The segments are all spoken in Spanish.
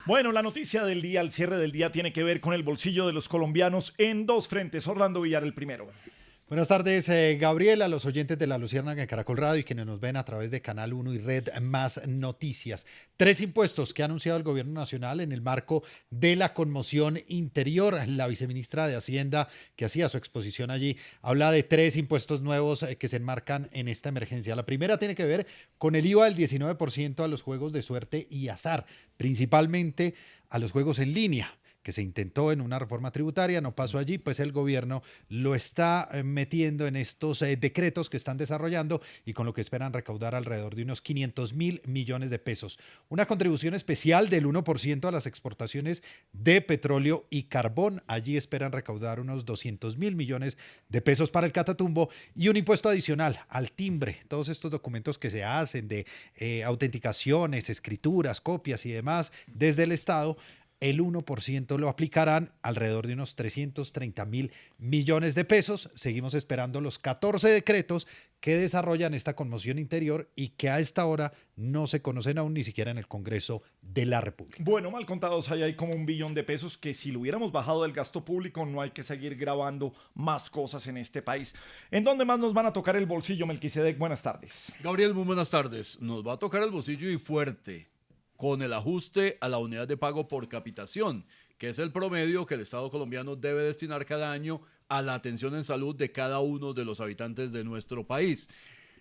Bueno, la noticia del día, al cierre del día, tiene que ver con el bolsillo de los colombianos en dos frentes. Orlando Villar, el primero. Buenas tardes, Gabriel, a los oyentes de La Luciérnaga en Caracol Radio y quienes nos ven a través de Canal 1 y Red Más Noticias. 3 impuestos que ha anunciado el Gobierno Nacional en el marco de la conmoción interior. La viceministra de Hacienda, que hacía su exposición allí, habla de 3 impuestos nuevos que se enmarcan en esta emergencia. La primera tiene que ver con el IVA del 19% a los juegos de suerte y azar, principalmente a los juegos en línea, que se intentó en una reforma tributaria, no pasó allí, pues el gobierno lo está metiendo en estos decretos que están desarrollando y con lo que esperan recaudar alrededor de unos 500.000 millones de pesos. Una contribución especial del 1% a las exportaciones de petróleo y carbón. Allí esperan recaudar unos 200.000 millones de pesos para el Catatumbo y un impuesto adicional al timbre. Todos estos documentos que se hacen de autenticaciones, escrituras, copias y demás desde el Estado, el 1% lo aplicarán, alrededor de unos 330.000 millones de pesos. Seguimos esperando los 14 decretos que desarrollan esta conmoción interior y que a esta hora no se conocen aún ni siquiera en el Congreso de la República. Bueno, mal contados, ahí hay como 1 billón de pesos que si lo hubiéramos bajado del gasto público no hay que seguir grabando más cosas en este país. ¿En dónde más nos van a tocar el bolsillo, Melquisedec? Buenas tardes. Gabriel, muy buenas tardes. Nos va a tocar el bolsillo y fuerte, con el ajuste a la unidad de pago por capitación, que es el promedio que el Estado colombiano debe destinar cada año a la atención en salud de cada uno de los habitantes de nuestro país.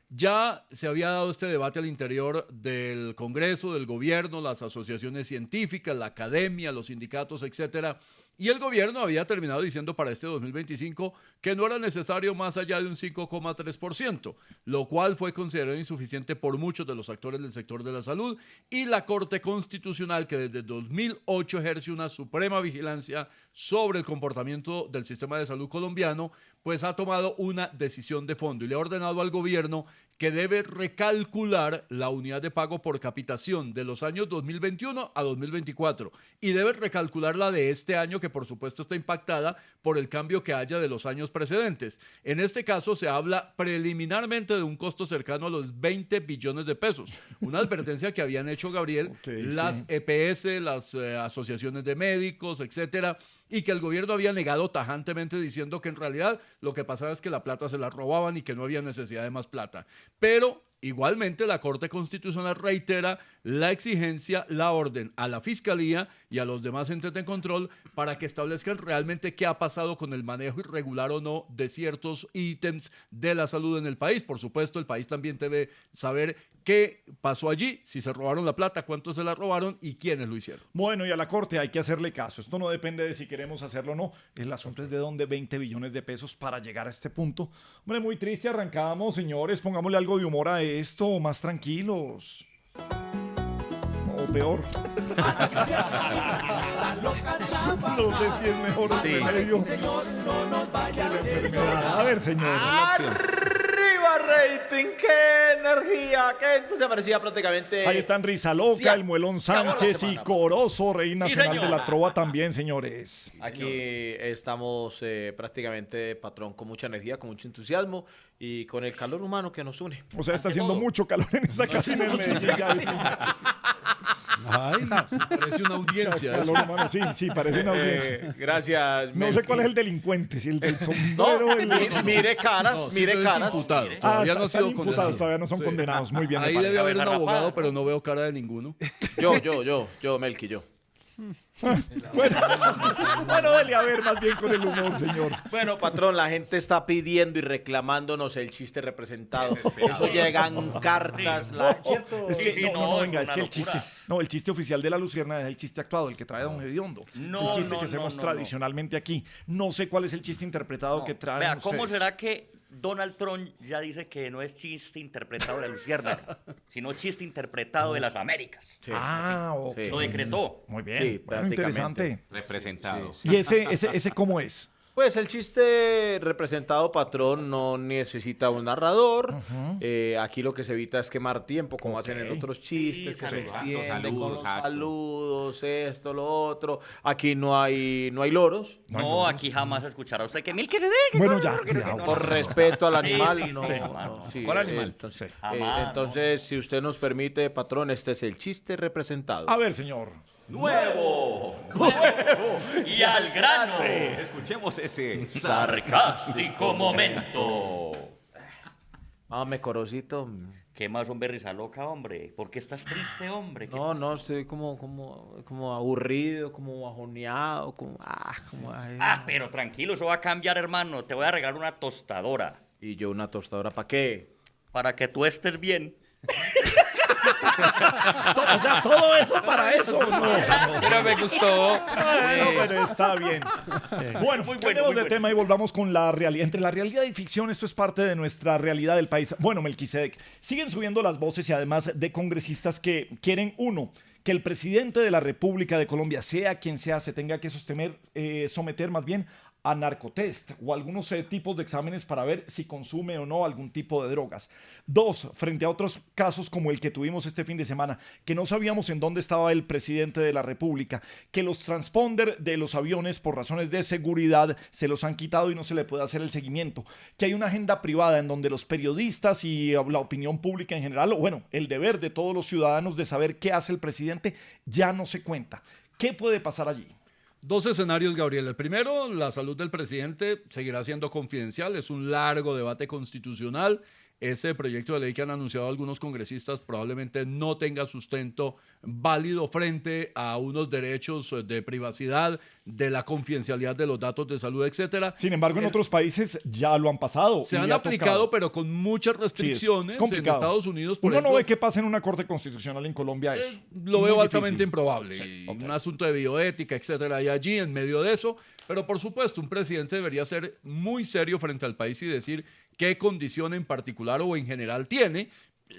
Ya se había dado este debate al interior del Congreso, del gobierno, las asociaciones científicas, la academia, los sindicatos, etcétera. Y el gobierno había terminado diciendo para este 2025 que no era necesario más allá de un 5,3%, lo cual fue considerado insuficiente por muchos de los actores del sector de la salud, y la Corte Constitucional, que desde 2008 ejerce una suprema vigilancia sobre el comportamiento del sistema de salud colombiano, pues ha tomado una decisión de fondo y le ha ordenado al gobierno que debe recalcular la unidad de pago por capitación de los años 2021 a 2024 y debe recalcular la de este año, que por supuesto está impactada por el cambio que haya de los años precedentes. En este caso se habla preliminarmente de un costo cercano a los 20 billones de pesos. Una advertencia que habían hecho, Gabriel, las EPS, las asociaciones de médicos, etcétera, y que el gobierno había negado tajantemente diciendo que en realidad lo que pasaba es que la plata se la robaban y que no había necesidad de más plata. Pero igualmente la Corte Constitucional reitera la exigencia, la orden a la Fiscalía y a los demás entes de control para que establezcan realmente qué ha pasado con el manejo irregular o no de ciertos ítems de la salud en el país. Por supuesto, el país también debe saber qué pasó allí, si se robaron la plata, cuánto se la robaron y quiénes lo hicieron. Bueno, y a la Corte hay que hacerle caso. Esto no depende de si queremos hacerlo o no. El asunto es de dónde 20 billones de pesos para llegar a este punto. Hombre, muy triste. Arrancamos, señores. Pongámosle algo de humor a esto, más tranquilos. O peor. No sé si es mejor o medio. A ver, señor. ¡Arriba, rating! ¡Qué energía! ¡Qué entonces parecía prácticamente! Ahí están Risa Loca, el Muelón Sánchez y Corozo, Rey Nacional de la Trova también, señores. Aquí estamos prácticamente, patrón, con mucha energía, con mucho entusiasmo y con el calor humano que nos une. O sea, está haciendo mucho calor en esa cabina en Medellín. Ay, parece una audiencia. Calor humano, sí, parece una audiencia. Gracias, No sé cuál es el delincuente, si el del sombrero. Mire caras, mire caras. Todavía no ha sido imputados, todavía no son condenados. Muy bien. Ahí debe haber un abogado, pero no veo cara de ninguno. Yo, Melqui, yo. Bueno, dele a ver más bien con el humor, señor. Bueno, patrón, la gente está pidiendo y reclamándonos el chiste representado. Eso llegan cartas. Es que venga, es que el chiste, el chiste oficial de La Luciérnaga es el chiste actuado, el que trae Don Hediondo. Es el chiste que hacemos tradicionalmente aquí. No sé cuál es el chiste interpretado que traen Vea, ustedes. ¿cómo será que Donald Trump ya dice que no es chiste interpretado de la Luciérnaga, sino chiste interpretado de las Américas? Sí. Ok. Sí. Lo decretó. Muy bien. Sí, Bueno, interesante. Representado. ¿Y ese cómo es? Pues el chiste representado, patrón, no necesita un narrador. Aquí lo que se evita es quemar tiempo, como hacen en otros chistes, que se extienden con los saludos, esto, lo otro. Aquí no hay loros. No, aquí jamás escuchará usted que mil que se dé. Bueno, ya. Por respeto al animal. Sí, no, sí, no, sí, ¿Cuál animal? Entonces, si usted nos permite, patrón, este es el chiste representado. A ver, señor. nuevo y al grano. Escuchemos ese Sarcástico momento. Mame, Corocito. ¿Qué más, hombre, risa loca, hombre? ¿Por qué estás triste, hombre? No, estoy como aburrido, como bajoneado, Pero tranquilo, eso va a cambiar, hermano. Te voy a regalar una tostadora. ¿Y yo una tostadora para qué? Para que tú estés bien. O sea, todo eso para eso. No. Pero me gustó. Bueno, pero está bien. Bueno, Muy bueno, cambiemos muy de bueno. tema y volvamos con la realidad. Entre la realidad y ficción, esto es parte de nuestra realidad del país. Bueno, Melquisedec, siguen subiendo las voces y además de congresistas que quieren, uno, que el presidente de la República de Colombia, sea quien sea, se tenga que someter más bien a narcotest o algunos tipos de exámenes para ver si consume o no algún tipo de drogas. Dos, frente a otros casos como el que tuvimos este fin de semana, que no sabíamos en dónde estaba el presidente de la República, que los transponder de los aviones por razones de seguridad se los han quitado y no se le puede hacer el seguimiento, que hay una agenda privada en donde los periodistas y la opinión pública en general, o bueno, el deber de todos los ciudadanos de saber qué hace el presidente ya no se cuenta. ¿Qué puede pasar allí? Dos escenarios, Gabriel. El primero, la salud del presidente seguirá siendo confidencial. Es un largo debate constitucional. Ese proyecto de ley que han anunciado algunos congresistas probablemente no tenga sustento válido frente a unos derechos de privacidad, de la confidencialidad de los datos de salud, etcétera. Sin embargo, en otros países ya lo han pasado. Se y han ha aplicado, tocado. pero con muchas restricciones. es En complicado. Estados Unidos, por Uno ejemplo, no ve qué pasa en una corte constitucional en Colombia eso. lo Muy veo altamente difícil. improbable. Sí, Y ok. un asunto de bioética, etcétera, y allí en medio de eso. Pero por supuesto, un presidente debería ser muy serio frente al país y decir qué condición en particular o en general tiene,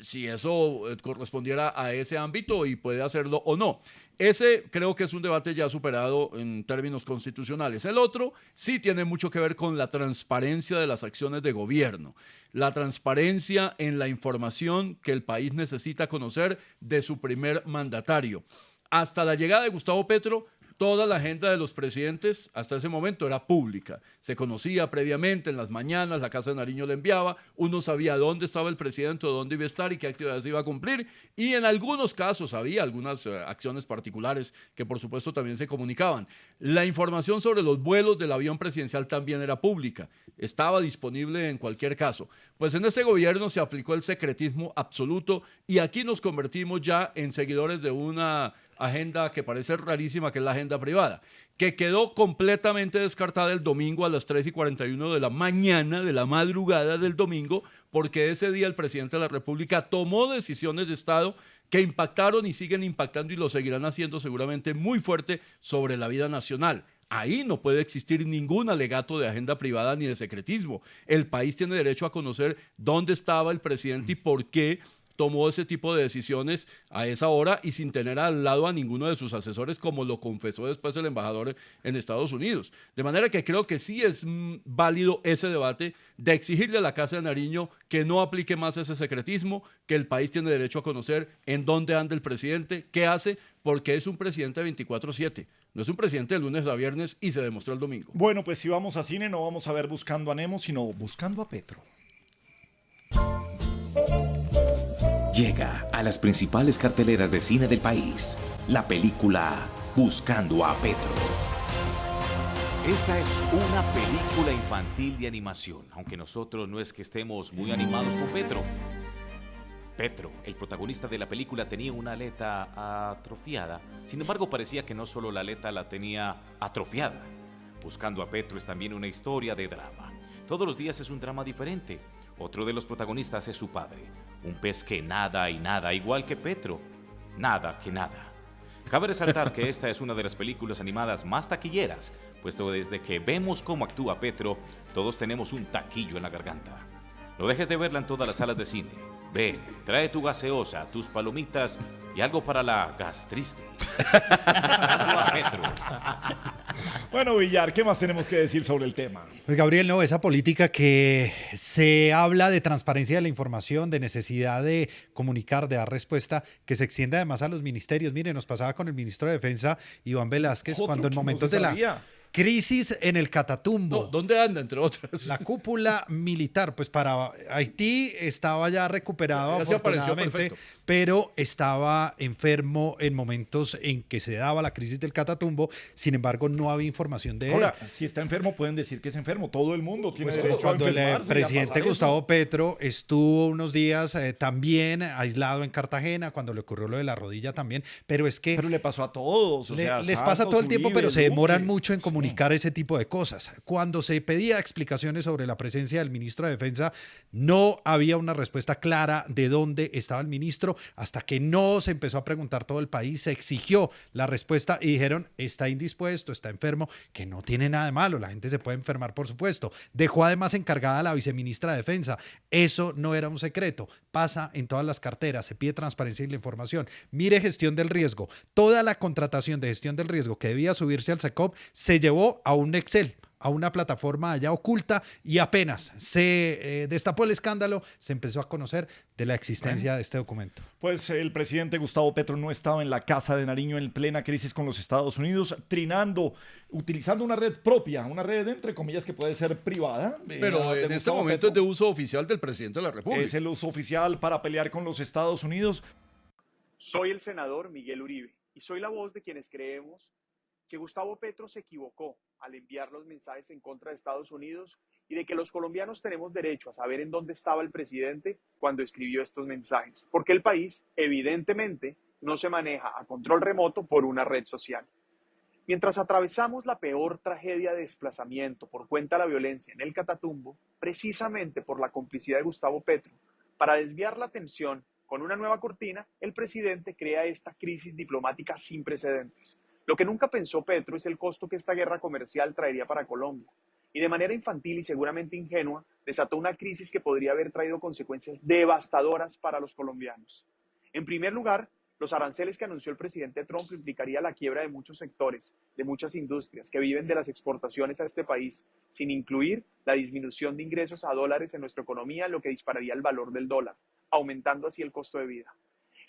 si eso correspondiera a ese ámbito y puede hacerlo o no. Ese creo que es un debate ya superado en términos constitucionales. El otro sí tiene mucho que ver con la transparencia de las acciones de gobierno, la transparencia en la información que el país necesita conocer de su primer mandatario. Hasta la llegada de Gustavo Petro, toda la agenda de los presidentes hasta ese momento era pública. Se conocía previamente en las mañanas, la Casa de Nariño le enviaba, uno sabía dónde estaba el presidente, dónde iba a estar y qué actividades iba a cumplir. Y en algunos casos había algunas acciones particulares que por supuesto también se comunicaban. La información sobre los vuelos del avión presidencial también era pública, estaba disponible en cualquier caso. Pues en este gobierno se aplicó el secretismo absoluto y aquí nos convertimos ya en seguidores de una agenda que parece rarísima, que es la agenda privada, que quedó completamente descartada el domingo a las 3:41 de la mañana, de la madrugada del domingo, porque ese día el presidente de la República tomó decisiones de Estado que impactaron y siguen impactando y lo seguirán haciendo seguramente muy fuerte sobre la vida nacional. Ahí no puede existir ningún alegato de agenda privada ni de secretismo. El país tiene derecho a conocer dónde estaba el presidente y por qué tomó ese tipo de decisiones a esa hora y sin tener al lado a ninguno de sus asesores, como lo confesó después el embajador en Estados Unidos. De manera que creo que sí es válido ese debate de exigirle a la Casa de Nariño que no aplique más ese secretismo, que el país tiene derecho a conocer en dónde anda el presidente, qué hace, porque es un presidente 24/7. No es un presidente de lunes a viernes y se demostró el domingo. Bueno, pues si vamos a cine no vamos a ver Buscando a Nemo, sino Buscando a Petro. Llega a las principales carteleras de cine del país la película Buscando a Petro. Esta es una película infantil de animación, aunque nosotros no es que estemos muy animados con Petro. Petro, el protagonista de la película, tenía una aleta atrofiada. Sin embargo, parecía que no solo la aleta la tenía atrofiada. Buscando a Petro es también una historia de drama. Todos los días es un drama diferente. Otro de los protagonistas es su padre, un pez que nada y nada, igual que Petro. Nada que nada. Cabe resaltar que esta es una de las películas animadas más taquilleras, puesto desde que vemos cómo actúa Petro, todos tenemos un taquillo en la garganta. No dejes de verla en todas las salas de cine. Ven, trae tu gaseosa, tus palomitas y algo para la gastritis. Buscando a Petro. Bueno, Villar, ¿qué más tenemos que decir sobre el tema? Pues Gabriel, no, esa política que se habla de transparencia de la información, de necesidad de comunicar, de dar respuesta, que se extiende además a los ministerios. Mire, nos pasaba con el ministro de Defensa, Iván Velázquez, Otro cuando en que no momentos se de la sabía. crisis en el Catatumbo. No, ¿dónde anda, entre otras? La cúpula militar, pues para Haití estaba ya recuperado Ya se apareció afortunadamente, perfecto. pero estaba enfermo en momentos en que se daba la crisis del Catatumbo. Sin embargo, no había información de él. Ahora, si está enfermo, pueden decir que es enfermo. Todo el mundo tiene derecho a Cuando el enfermarse y a presidente pasar Gustavo eso. Petro estuvo unos días también aislado en Cartagena, cuando le ocurrió lo de la rodilla también, pero es que Pero le pasó a todos. O sea, les pasa Santos, todo el tiempo, Uribe, pero se demoran Duque. mucho en Sí. comunicar ese tipo de cosas. Cuando se pedía explicaciones sobre la presencia del ministro de Defensa, no había una respuesta clara de dónde estaba el ministro, hasta que no se empezó a preguntar todo el país, se exigió la respuesta y dijeron, está indispuesto, está enfermo, que no tiene nada de malo, la gente se puede enfermar, por supuesto. Dejó además encargada a la viceministra de Defensa. Eso no era un secreto, pasa en todas las carteras, se pide transparencia y la información. Mire gestión del riesgo, toda la contratación de gestión del riesgo que debía subirse al SECOP se llevó a un Excel, a una plataforma allá oculta, y apenas se destapó el escándalo, se empezó a conocer de la existencia de este documento. Pues el presidente Gustavo Petro no estaba en la Casa de Nariño en plena crisis con los Estados Unidos, trinando, utilizando una red propia, una red entre comillas que puede ser privada. Pero de en este Gustavo momento Petro. es de uso oficial del presidente de la República. Es el uso oficial para pelear con los Estados Unidos. Soy el senador Miguel Uribe y soy la voz de quienes creemos que Gustavo Petro se equivocó al enviar los mensajes en contra de Estados Unidos y de que los colombianos tenemos derecho a saber en dónde estaba el presidente cuando escribió estos mensajes, porque el país evidentemente no se maneja a control remoto por una red social. Mientras atravesamos la peor tragedia de desplazamiento por cuenta de la violencia en el Catatumbo, precisamente por la complicidad de Gustavo Petro, para desviar la atención con una nueva cortina, el presidente crea esta crisis diplomática sin precedentes. Lo que nunca pensó Petro es el costo que esta guerra comercial traería para Colombia. Y de manera infantil y seguramente ingenua, desató una crisis que podría haber traído consecuencias devastadoras para los colombianos. En primer lugar, los aranceles que anunció el presidente Trump implicaría la quiebra de muchos sectores, de muchas industrias que viven de las exportaciones a este país, sin incluir la disminución de ingresos a dólares en nuestra economía, lo que dispararía el valor del dólar, aumentando así el costo de vida.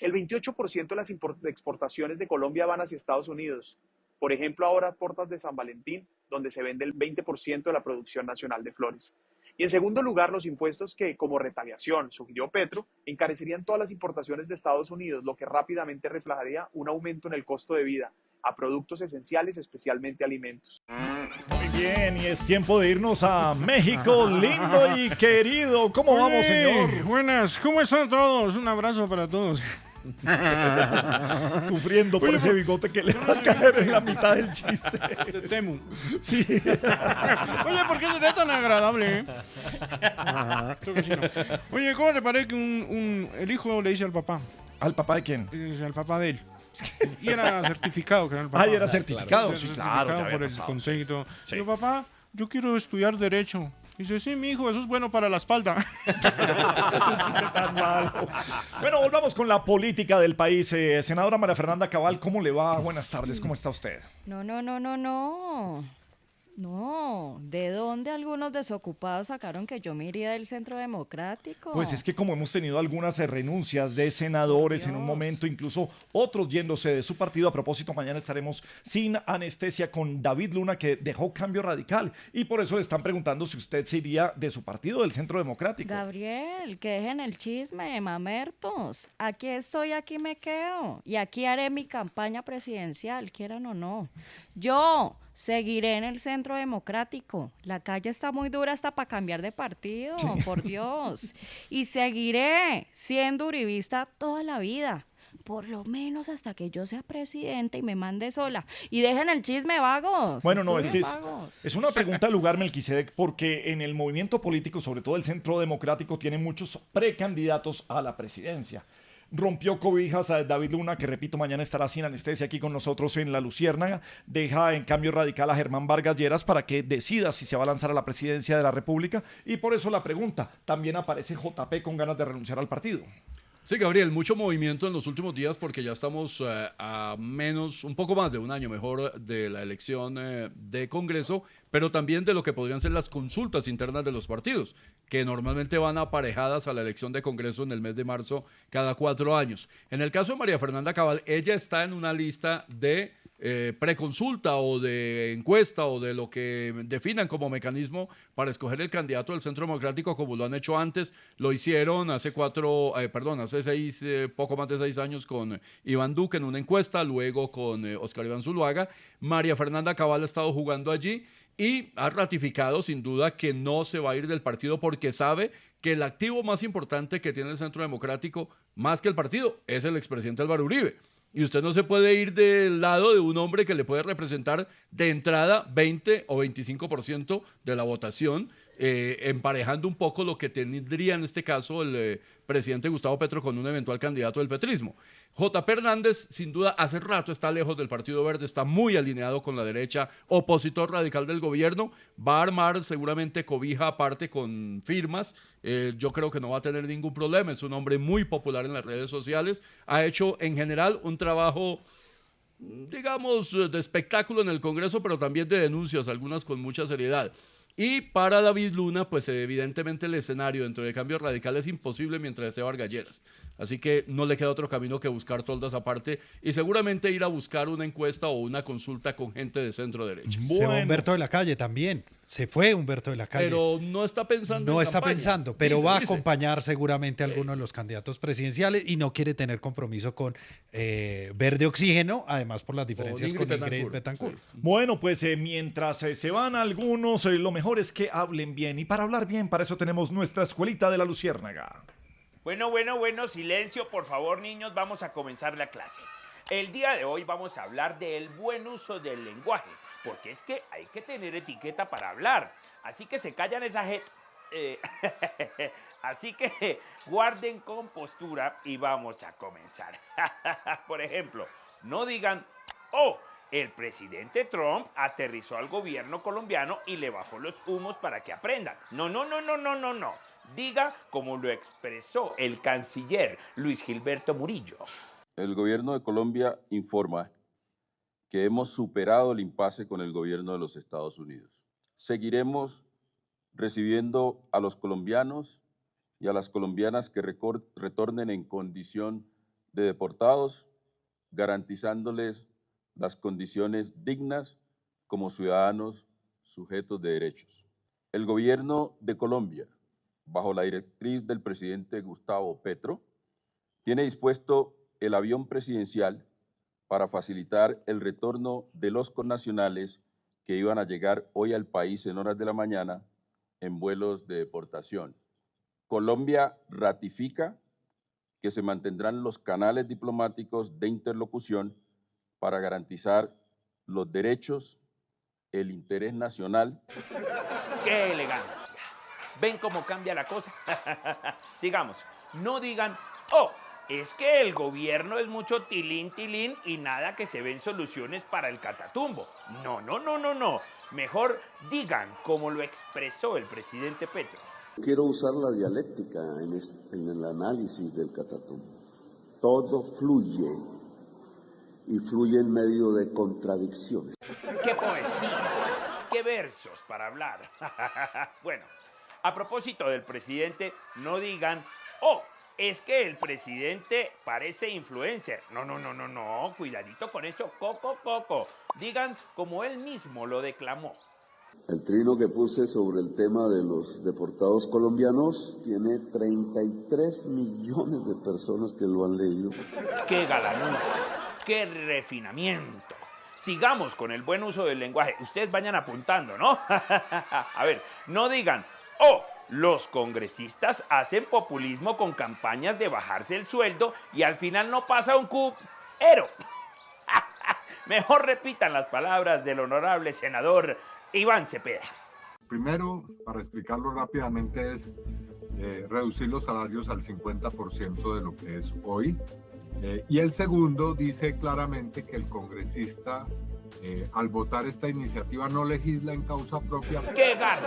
El 28% de las exportaciones de Colombia van hacia Estados Unidos. Por ejemplo, ahora a puertas de San Valentín, donde se vende el 20% de la producción nacional de flores. Y en segundo lugar, los impuestos que, como retaliación, sugirió Petro, encarecerían todas las importaciones de Estados Unidos, lo que rápidamente reflejaría un aumento en el costo de vida a productos esenciales, especialmente alimentos. Muy bien, y es tiempo de irnos a México, lindo y querido. ¿Cómo vamos, señor? Buenas, ¿cómo están todos? Un abrazo para todos. Sufriendo por ese bigote que le va a caer en la mitad del chiste. Te temo. Sí. Oye, ¿por qué será tan agradable? Creo que sí, no. Oye, ¿cómo te parece que el hijo le dice al papá? ¿Al papá de quién? Dice al papá de él. Y era certificado que era el papá. Ah, y era certificado, sí, Certificado claro, ya había por el pasado. consejo y todo. Sí. Digo, papá, yo quiero estudiar Derecho. Dice, sí, mi hijo, eso es bueno para la espalda. Tan malo. Bueno, volvamos con la política del país. Senadora María Fernanda Cabal, ¿cómo le va? Buenas tardes, ¿cómo está usted? No. No, ¿de dónde algunos desocupados sacaron que yo me iría del Centro Democrático? Pues es que como hemos tenido algunas renuncias de senadores en un Dios. momento, incluso otros yéndose de su partido. A propósito, mañana estaremos sin anestesia con David Luna, que dejó Cambio Radical. Y por eso le están preguntando si usted se iría de su partido, del Centro Democrático. Gabriel, que dejen el chisme, mamertos. Aquí estoy, aquí me quedo. Y aquí haré mi campaña presidencial, quieran o no. Yo seguiré en el Centro Democrático. La calle está muy dura hasta para cambiar de partido, por Dios. Y seguiré siendo uribista toda la vida. Por lo menos hasta que yo sea presidente y me mande sola. Y dejen el chisme, vagos. Bueno, no, es que Vagos. es una pregunta al lugar, Melquisedec, porque en el movimiento político, sobre todo el Centro Democrático, tiene muchos precandidatos a la presidencia. Rompió cobijas a David Luna, que repito, mañana estará sin anestesia aquí con nosotros en La Luciérnaga. Deja en Cambio Radical a Germán Vargas Lleras para que decida si se va a lanzar a la presidencia de la República. Y por eso la pregunta, también aparece JP con ganas de renunciar al partido. Sí, Gabriel, mucho movimiento en los últimos días porque ya estamos a un poco más de un año mejor de la elección de Congreso, pero también de lo que podrían ser las consultas internas de los partidos, que normalmente van aparejadas a la elección de Congreso en el mes de marzo cada 4 años. En el caso de María Fernanda Cabal, ella está en una lista de preconsulta o de encuesta o de lo que definan como mecanismo para escoger el candidato del Centro Democrático, como lo han hecho antes. Lo hicieron hace poco más de 6 años con Iván Duque en una encuesta, luego con Oscar Iván Zuluaga. María Fernanda Cabal ha estado jugando allí y ha ratificado sin duda que no se va a ir del partido porque sabe que el activo más importante que tiene el Centro Democrático, más que el partido, es el expresidente Álvaro Uribe. Y usted no se puede ir del lado de un hombre que le puede representar de entrada 20 o 25% de la votación, emparejando un poco lo que tendría en este caso el presidente Gustavo Petro con un eventual candidato del petrismo. J.P. Hernández, sin duda, hace rato está lejos del Partido Verde, está muy alineado con la derecha, opositor radical del gobierno, va a armar seguramente cobija aparte con firmas. Yo creo que no va a tener ningún problema, es un hombre muy popular en las redes sociales, ha hecho en general un trabajo, digamos, de espectáculo en el Congreso, pero también de denuncias, algunas con mucha seriedad. Y para David Luna, pues evidentemente el escenario dentro de Cambio Radical es imposible mientras esté Vargas Lleras. Así que no le queda otro camino que buscar toldas aparte y seguramente ir a buscar una encuesta o una consulta con gente de centro derecha. Se va Humberto de la Calle también. Se fue Humberto de la Calle. Pero no está pensando No en está campaña. pensando, pero Dice, va a dice. acompañar seguramente a alguno de los candidatos presidenciales y no quiere tener compromiso con Verde Oxígeno, además por las diferencias con Ingrid Betancourt. Sí. Bueno, pues mientras se van algunos, lo mejor es que hablen bien. Y para hablar bien, para eso tenemos nuestra escuelita de la Luciérnaga. Bueno, silencio, por favor, niños, vamos a comenzar la clase. El día de hoy vamos a hablar del buen uso del lenguaje, porque es que hay que tener etiqueta para hablar. Así que se callan esa así que guarden compostura y vamos a comenzar. Por ejemplo, no digan, oh, el presidente Trump aterrizó al gobierno colombiano y le bajó los humos para que aprendan. No. Diga como lo expresó el canciller Luis Gilberto Murillo. El gobierno de Colombia informa que hemos superado el impasse con el gobierno de los Estados Unidos. Seguiremos recibiendo a los colombianos y a las colombianas que retornen en condición de deportados, garantizándoles las condiciones dignas como ciudadanos sujetos de derechos. El gobierno de Colombia, bajo la directriz del presidente Gustavo Petro, tiene dispuesto el avión presidencial para facilitar el retorno de los connacionales que iban a llegar hoy al país en horas de la mañana en vuelos de deportación. Colombia ratifica que se mantendrán los canales diplomáticos de interlocución para garantizar los derechos, el interés nacional. ¡Qué elegancia! ¿Ven cómo cambia la cosa? Sigamos. No digan, oh, es que el gobierno es mucho tilín y nada que se ven soluciones para el catatumbo. No. Mejor digan como lo expresó el presidente Petro. Quiero usar la dialéctica en el análisis del catatumbo. Todo fluye y fluye en medio de contradicciones. ¡Qué poesía! ¡Qué versos para hablar! Bueno, a propósito del presidente, no digan, oh, es que el presidente parece influencer. No, cuidadito con eso, coco. Digan como él mismo lo declamó. El trino que puse sobre el tema de los deportados colombianos tiene 33 millones de personas que lo han leído. ¡Qué galanura! ¡Qué refinamiento! Sigamos con el buen uso del lenguaje. Ustedes vayan apuntando, ¿no? A ver, no digan, oh, los congresistas hacen populismo con campañas de bajarse el sueldo y al final no pasa un cubero. Mejor repitan las palabras del honorable senador Iván Cepeda. Primero, para explicarlo rápidamente, es reducir los salarios al 50% de lo que es hoy. Y el segundo dice claramente que el congresista, al votar esta iniciativa, no legisla en causa propia. ¡Qué garbo!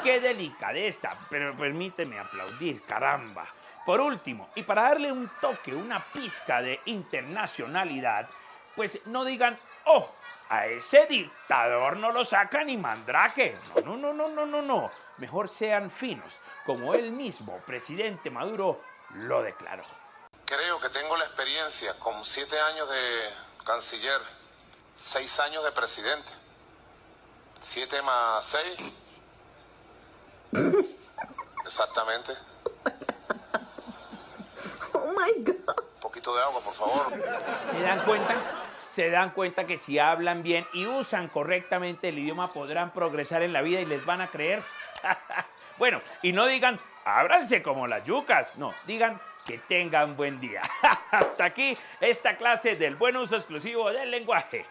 ¡Qué delicadeza! Pero permíteme aplaudir, caramba. Por último, y para darle un toque, una pizca de internacionalidad, pues no digan, oh, a ese dictador no lo saca ni Mandrake. No. Mejor sean finos, como él mismo, presidente Maduro, lo declaró. Creo que tengo la experiencia con 7 años de canciller, 6 años de presidente. 7 más 6. Exactamente. Oh my God. Un poquito de agua, por favor. ¿Se dan cuenta? Se dan cuenta que si hablan bien y usan correctamente el idioma podrán progresar en la vida y les van a creer. Bueno, y no digan, ábranse como las yucas. No, digan que tengan buen día. Hasta aquí esta clase del buen uso exclusivo del lenguaje.